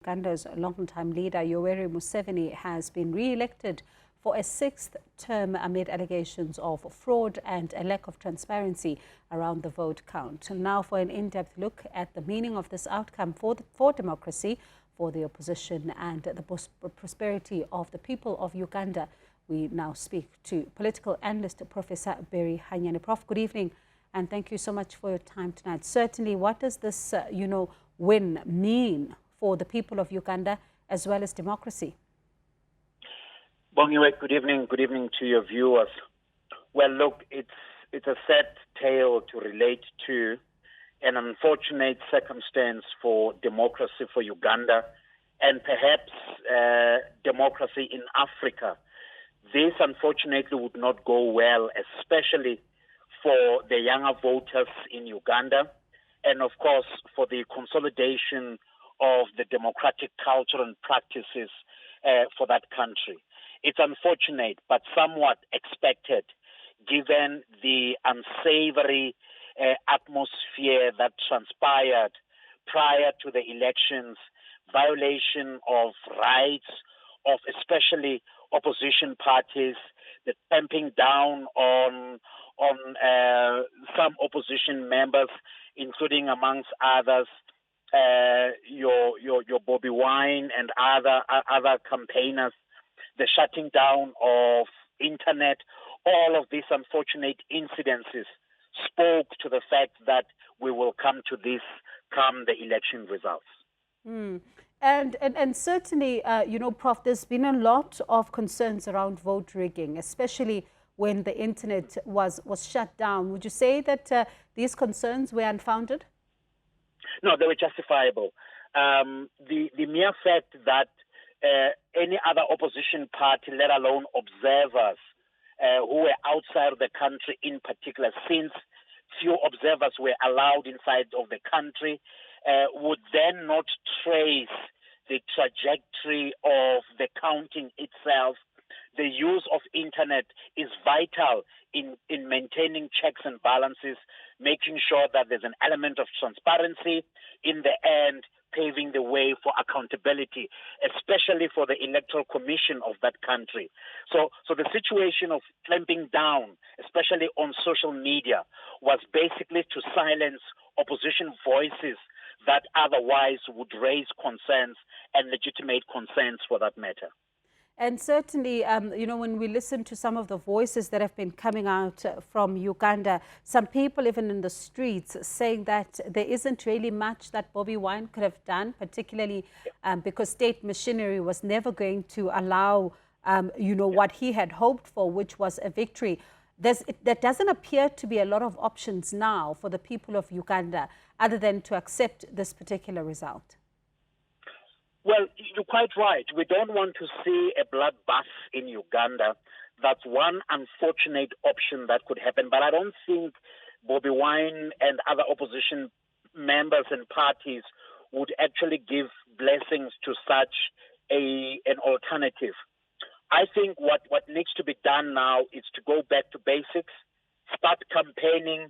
Uganda's longtime leader, Yoweri Museveni, has been re-elected for a sixth term amid allegations of fraud and a lack of transparency around the vote count. Now for an in-depth look at the meaning of this outcome for democracy, for the opposition and the prosperity of the people of Uganda, we now speak to political analyst Professor Barry Hanyane. Prof, good evening and thank you so much for your time tonight. Certainly, what does this, win mean for the people of Uganda as well as democracy? Bongiwe, good evening. Good evening to your viewers. Well, look, it's a sad tale to relate to, an unfortunate circumstance for democracy for Uganda and perhaps democracy in Africa. This, unfortunately, would not go well, especially for the younger voters in Uganda and, of course, for the consolidation of the democratic culture and practices for that country. It's unfortunate, but somewhat expected, given the unsavory atmosphere that transpired prior to the elections, violation of rights of especially opposition parties, the clamping down on some opposition members, including amongst others your Bobi Wine and other campaigners, the shutting down of internet. All of these unfortunate incidences spoke to the fact that we will come to this come the election results. And certainly, Prof, there's been a lot of concerns around vote rigging, especially when the internet was shut down. Would you say that these concerns were unfounded? No, they were justifiable. The mere fact that any other opposition party, let alone observers who were outside of the country in particular, since few observers were allowed inside of the country, would then not trace the trajectory of the counting itself. The use of internet is vital in maintaining checks and balances, making sure that there's an element of transparency, in the end paving the way for accountability, especially for the electoral commission of that country. So the situation of clamping down, especially on social media, was basically to silence opposition voices that otherwise would raise concerns and legitimate concerns for that matter. And certainly, when we listen to some of the voices that have been coming out from Uganda, some people even in the streets saying that there isn't really much that Bobi Wine could have done, particularly because state machinery was never going to allow, what he had hoped for, which was a victory. There doesn't appear to be a lot of options now for the people of Uganda other than to accept this particular result. Well, you're quite right. We don't want to see a bloodbath in Uganda. That's one unfortunate option that could happen. But I don't think Bobi Wine and other opposition members and parties would actually give blessings to such an alternative. I think what needs to be done now is to go back to basics, start campaigning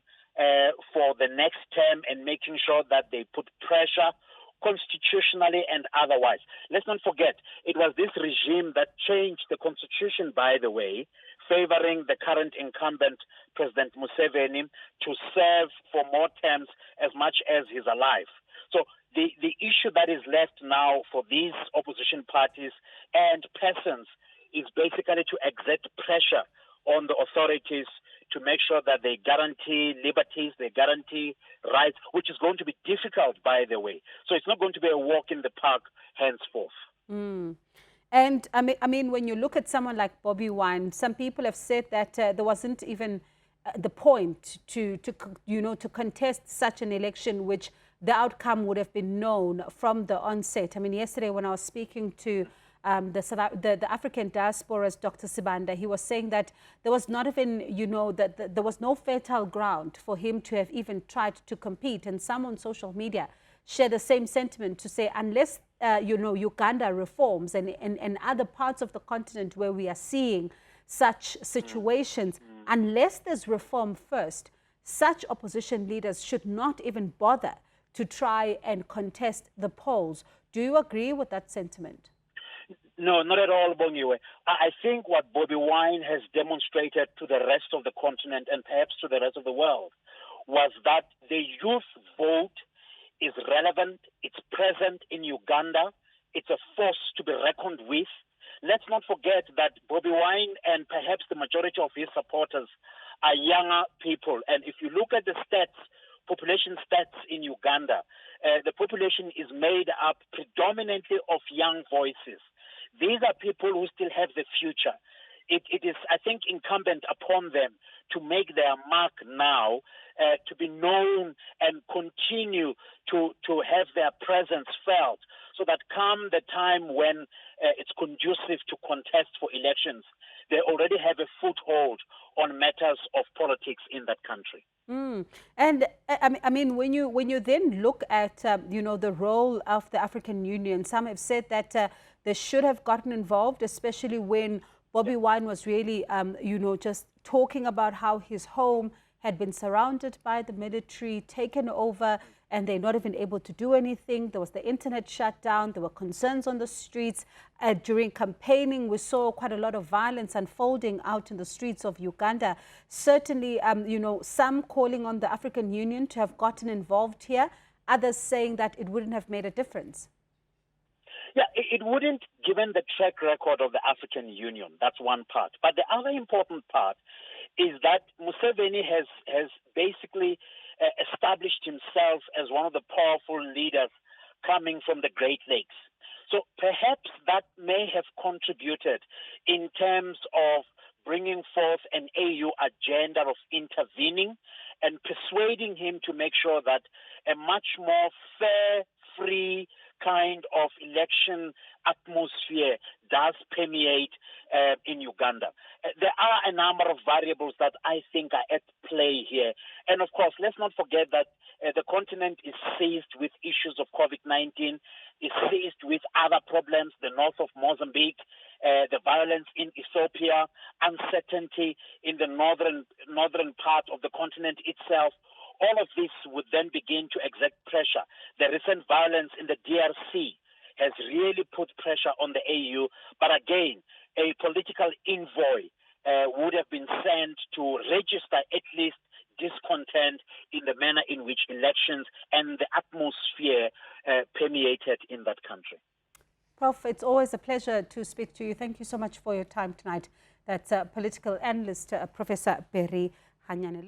for the next term and making sure that they put pressure constitutionally and otherwise. Let's not forget, it was this regime that changed the constitution, by the way, favoring the current incumbent, President Museveni, to serve for more terms as much as he's alive. So the issue that is left now for these opposition parties and persons is basically to exert pressure on the authorities to make sure that they guarantee liberties, they guarantee rights, which is going to be difficult, by the way. So it's not going to be a walk in the park henceforth. And I mean, when you look at someone like Bobi Wine, some people have said that there wasn't even the point to contest such an election, which the outcome would have been known from the onset. I mean, yesterday when I was speaking to the African diaspora's Dr. Sibanda, he was saying that there was not even, that there was no fertile ground for him to have even tried to compete. And some on social media share the same sentiment to say, unless, Uganda reforms and other parts of the continent where we are seeing such situations, unless there's reform first, such opposition leaders should not even bother to try and contest the polls Do you agree with that sentiment? No, not at all, Bongiwe. I think what Bobi Wine has demonstrated to the rest of the continent and perhaps to the rest of the world was that the youth vote is relevant, it's present in Uganda, it's a force to be reckoned with. Let's not forget that Bobi Wine and perhaps the majority of his supporters are younger people. And if you look at the stats, population stats in Uganda, the population is made up predominantly of young voices. These are people who still have the future. It is, I think, incumbent upon them to make their mark now, to be known and continue to have their presence felt, so that come the time when it's conducive to contest for elections, they already have a foothold on matters of politics in that country. And I mean, when you then look at the role of the African Union, some have said that they should have gotten involved, especially when Bobi Wine was really just talking about how his home had been surrounded by the military, taken over, and they're not even able to do anything. There was the internet shut down. There were concerns on the streets. During campaigning, we saw quite a lot of violence unfolding out in the streets of Uganda. Certainly, some calling on the African Union to have gotten involved here, others saying that it wouldn't have made a difference. Yeah, it wouldn't, given the track record of the African Union. That's one part. But the other important part is that Museveni has basically established himself as one of the powerful leaders coming from the Great Lakes. So perhaps that may have contributed in terms of bringing forth an AU agenda of intervening and persuading him to make sure that a much more fair, free kind of election atmosphere does permeate in Uganda. There are a number of variables that I think are at play here. And of course, let's not forget that the continent is seized with issues of COVID-19, is seized with other problems, the north of Mozambique, the violence in Ethiopia, uncertainty in the northern part of the continent itself. All of this would then begin to exert pressure. The recent violence in the DRC has really put pressure on the AU. But again, a political envoy would have been sent to register at least discontent in the manner in which elections and the atmosphere permeated in that country. Prof, it's always a pleasure to speak to you. Thank you so much for your time tonight. That's political analyst, Professor Barry Hanyane.